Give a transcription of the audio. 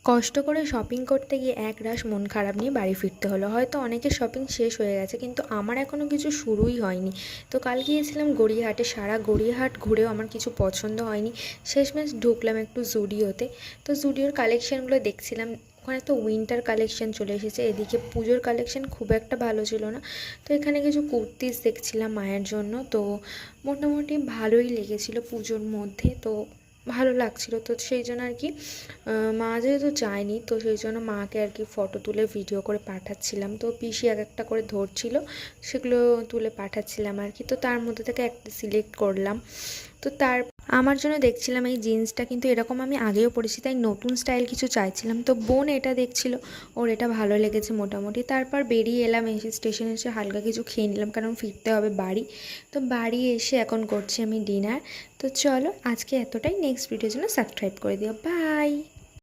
কষ্ট করে শপিং করতে গিয়ে একরাশ মন খারাপ নিয়ে বাড়ি ফিরতে হলো। হয়তো অনেকের শপিং শেষ হয়ে গেছে, কিন্তু আমার এখনও কিছু শুরুই হয়নি। তো কাল গিয়েছিলাম গড়িয়াহাটে, সারা গড়িয়াহাট ঘুরেও আমার কিছু পছন্দ হয়নি। শেষমেশ ঢুকলাম একটু জুডিওতে। তো জুডিওর কালেকশানগুলো দেখছিলাম। ওখানে তো উইন্টার কালেকশন চলে এসেছে, এদিকে পুজোর কালেকশন খুব একটা ভালো ছিল না। তো এখানে কিছু কুর্তিস দেখছিলাম মায়ের জন্য। তো মোটামুটি ভালোই লেগেছিলো পুজোর মধ্যে, তো ভালো লাগছিল। তো সেই জন্য আর কি মা যেহেতু যায়নি, তো সেই জন্য মাকে আর কি ফটো তুলে ভিডিও করে পাঠাচ্ছিলাম। তো পিসি এক একটা করে ধরছিল, সেগুলো তুলে পাঠাচ্ছিলাম আর কি। তো তার মধ্যে থেকে একটা সিলেক্ট করলাম। তো আমার জন্য দেখছিলাম এই জিন্সটা, কিন্তু এরকম আমি আগেও পরেছি, তাই নতুন স্টাইল কিছু চাইছিলাম। তো বোন এটা দেখছিল, ওর এটা ভালো লেগেছে মোটামুটি। তারপর বেরিয়ে এলাম, এসে স্টেশনে এসে হালকা কিছু খেয়ে নিলাম, কারণ ফিরতে হবে বাড়ি। তো বাড়ি এসে এখন করছি আমি ডিনার। তো চলো আজকে এতটাই, নেক্সট ভিডিওর জন্য সাবস্ক্রাইব করে দিও। বাই।